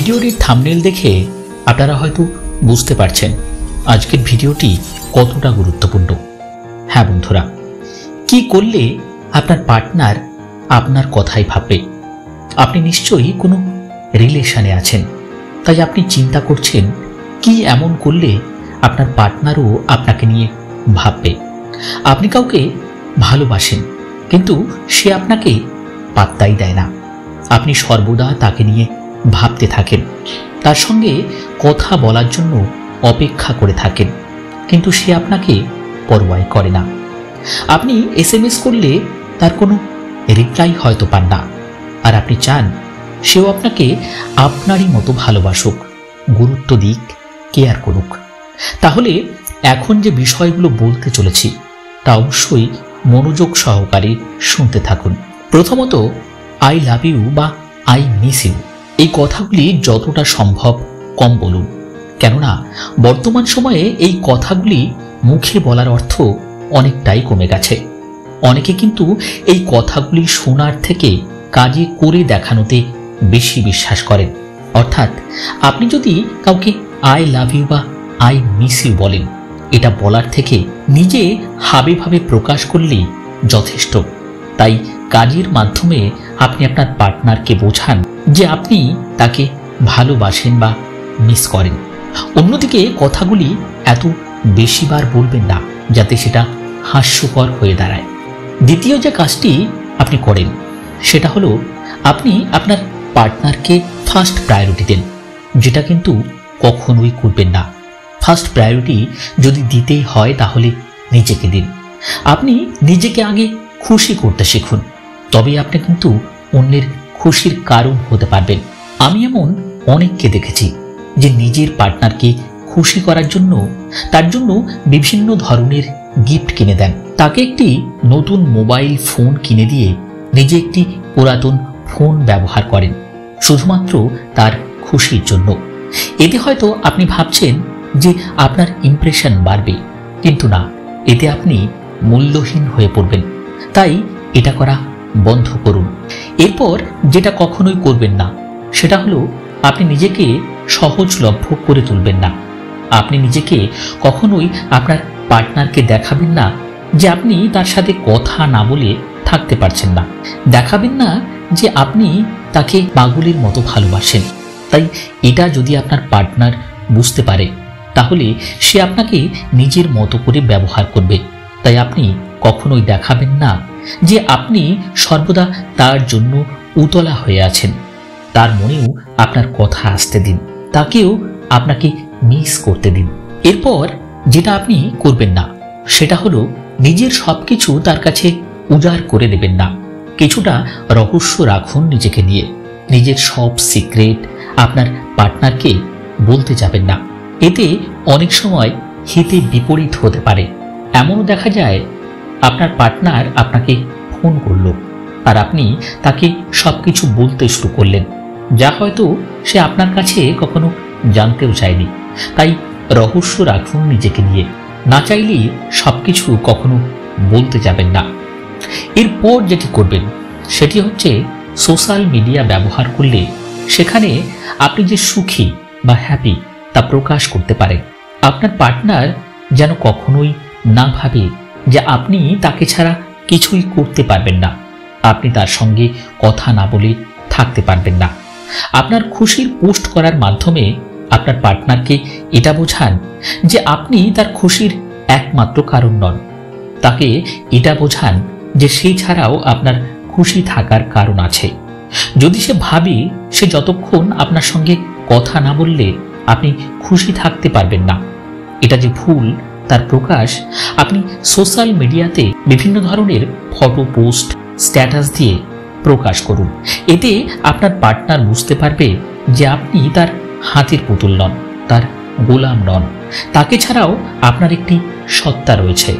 ভিডিওটির থাম্বনেল দেখে আপনারা হয়তো বুঝতে পারছেন আজকের ভিডিওটি কতটা গুরুত্বপূর্ণ। হ্যাঁ বন্ধুরা, কি করলে আপনার পার্টনার আপনার কথাই ভাববে? আপনি নিশ্চয়ই কোনো রিলেশনে আছেন, তাই আপনি চিন্তা করছেন কি এমন করলে আপনার পার্টনারও আপনাকে নিয়ে ভাববে। আপনি কাউকে ভালোবাসেন, কিন্তু সে আপনাকে পাত্তাই দেয় না। আপনি সর্বদা তাকে নিয়ে ভাবতে থাকেন, তার সঙ্গে কথা বলার জন্য অপেক্ষা করে থাকেন, কিন্তু সে আপনাকে পরোয়াই করে না। আপনি SMS করলে তার কোনো রিপ্লাই হয়তো পান না, আর আপনি চান সেও আপনাকে আপনারই মতো ভালোবাসুক, গুরুত্ব দিক, কেয়ার করুক। তাহলে এখন যে বিষয়গুলো বলতে চলেছি তা অবশ্যই মনোযোগ সহকারে শুনতে থাকুন। প্রথমত, আই লাভ ইউ বা আই মিস ইউ এই কথাগুলি যতটা সম্ভব কম বলুন, কেননা বর্তমান সময়ে এই কথাগুলি মুখে বলার অর্থ অনেকটাই কমে গেছে। অনেকে কিন্তু এই কথাগুলি শোনার থেকে কাজে করে দেখানোতে বেশি বিশ্বাস করেন। অর্থাৎ আপনি যদি কাউকে আই লাভ ইউ বা আই মিস ইউ বলেন, এটা বলার থেকে নিজে হাবে ভাবে প্রকাশ করলেই যথেষ্ট। তাই কাজের মাধ্যমে আপনি আপনার পার্টনারকে বোঝান যে আপনি তাকে ভালোবাসেন বা মিস করেন। অন্যদিকে কথাগুলি এত বেশিবার বলবেন না যাতে সেটা হাস্যকর হয়ে দাঁড়ায়। দ্বিতীয় যে কাজটি আপনি করেন সেটা হলো আপনি আপনার পার্টনারকে ফার্স্ট প্রায়োরিটি দেন, যেটা কিন্তু কখনোই করবেন না। ফার্স্ট প্রায়োরিটি যদি দিতেই হয় তাহলে নিজেকে দিন। আপনি নিজেকে আগে খুশি করতে শিখুন, তবে আপনি কিন্তু অন্যের খুশির কারণ হতে পারবেন। আমি এমন অনেককে দেখেছি যে নিজের পার্টনারকে খুশি করার জন্য তার জন্য বিভিন্ন ধরনের গিফট কিনে দেন। তাকে একটি নতুন মোবাইল ফোন কিনে দিয়ে নিজে একটি পুরাতন ফোন ব্যবহার করেন শুধুমাত্র তার খুশির জন্য। এতে হয়তো আপনি ভাবছেন যে আপনার ইমপ্রেশন বাড়বে, কিন্তু না, এতে আপনি মূল্যহীন হয়ে পড়বেন। তাই এটা করা বন্ধ করুন। এরপর যেটা কখনোই করবেন না সেটা হলো আপনি নিজেকে সহজলভ্য করে তুলবেন না। আপনি নিজেকে কখনোই আপনার পার্টনারকে দেখাবেন না যে আপনি তার সাথে কথা না বলে থাকতে পারছেন না। দেখাবেন না যে আপনি তাকে পাগলের মতো ভালোবাসেন। তাই এটা যদি আপনার পার্টনার বুঝতে পারে তাহলে সে আপনাকে নিজের মতো করে ব্যবহার করবে। তাই আপনি কখনোই দেখাবেন না যে আপনি সর্বদা তার জন্য উতলা হয়ে আছেন। তার মনেও আপনার কথা আসতে দিন, তাকেও আপনাকে মিস করতে দিন। এরপর যেটা আপনি করবেন না সেটা হলো নিজের সবকিছু তার কাছে উজাড় করে দেবেন না। কিছুটা রহস্য রাখুন নিজেকে নিয়ে। নিজের সব সিক্রেট আপনার পার্টনারকে বলতে যাবেন না। এতে অনেক সময় হিতে বিপরীত হতে পারে। এমনও দেখা যায় আপনার পার্টনার আপনাকে ফোন করল আর আপনি তাকে সবকিছু বলতে শুরু করলেন, যা হয়তো সে আপনার কাছে কখনো জানতেও চায়নি। তাই রহস্য রাখুন নিজেকে নিয়ে। না চাইলেই সবকিছু কখনো বলতে যাবেন না। এরপর যেটি করবেন সেটি হচ্ছে সোশ্যাল মিডিয়া ব্যবহার করলে সেখানে আপনি যে সুখী বা হ্যাপি তা প্রকাশ করতে পারেন। আপনার পার্টনার যেন কখনোই না ভাবে যে আপনি তাকে ছাড়া কিছুই করতে পারবেন না, আপনি তার সঙ্গে কথা না বলে থাকতে পারবেন না। আপনার খুশির পোস্ট করার মাধ্যমে আপনার পার্টনারকে এটা বোঝান যে আপনি তার খুশির একমাত্র কারণ নন। তাকে এটা বোঝান যে সে ছাড়াও আপনার খুশি থাকার কারণ আছে। যদি সে ভাবে সে যতক্ষণ আপনার সঙ্গে কথা না বললে আপনি খুশি থাকতে পারবেন না, এটা যে ভুল তার প্রকাশ আপনি সোশ্যাল মিডিয়াতে বিভিন্ন ধরনের ফটো পোস্ট স্ট্যাটাস দিয়ে প্রকাশ করুন। এতে আপনার পার্টনার বুঝতে পারবে যে আপনি তার হাতের পুতুল নন, তার গোলাম নন। তাকে ছাড়াও আপনার একটি সত্তা রয়েছে।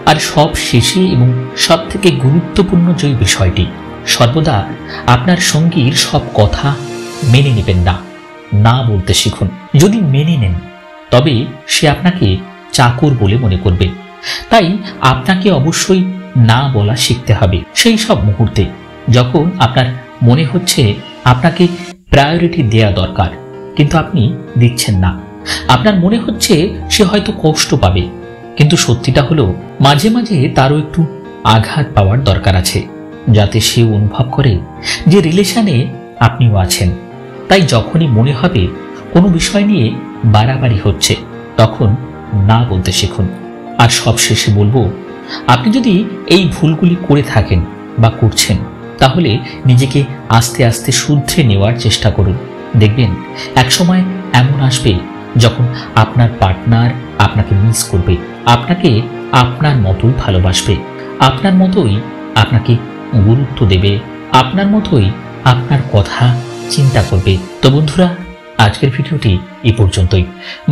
আর সব শেষে এবং সব থেকে গুরুত্বপূর্ণ যে বিষয়টি, সর্বদা আপনার সঙ্গীর সব কথা মেনে নেবেন না, না বলতে শিখুন। যদি মেনে নেন তবে সে আপনাকে চাকর বলে মনে করবে। তাই আপনাকে অবশ্যই না বলা শিখতে হবে সেই সব মুহূর্তে যখন আপনার মনে হচ্ছে আপনাকে প্রায়োরিটি দেওয়া দরকার, কিন্তু আপনি দিচ্ছেন না। আপনার মনে হচ্ছে সে হয়তো কষ্ট পাবে, কিন্তু সত্যিটা হলো মাঝে মাঝে তারও একটু আঘাত পাওয়ার দরকার আছে, যাতে সে অনুভব করে যে রিলেশনে আপনিও আছেন। তাই যখনই মনে হবে কোনো বিষয় নিয়ে বাড়াবাড়ি হচ্ছে, তখন না বলতে শিখুন। আর সবশেষে বলবো, আপনি যদি এই ভুলগুলি করে থাকেন বা করছেন, তাহলে নিজেকে আস্তে আস্তে শুধরে নেওয়ার চেষ্টা করুন। দেখবেন একসময় এমন আসবে যখন আপনার পার্টনার আপনাকে মিস করবে, আপনাকে আপনার মতোই ভালোবাসবে, আপনার মতোই আপনাকে গুরুত্ব দেবে, আপনার মতোই আপনার কথা চিন্তা করবে। তো বন্ধুরা, আজকের ভিডিওটি এই পর্যন্তই।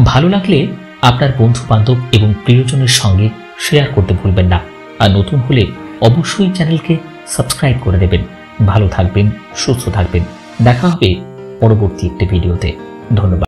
ভালো লাগলে আপনার বন্ধু বান্ধব এবং প্রিয়জনের সঙ্গে শেয়ার করতে ভুলবেন না। আর নতুন হলে অবশ্যই চ্যানেলকে সাবস্ক্রাইব করে দেবেন। ভালো থাকবেন, সুস্থ থাকবেন। দেখা হবে পরবর্তী একটি ভিডিওতে। ধন্যবাদ।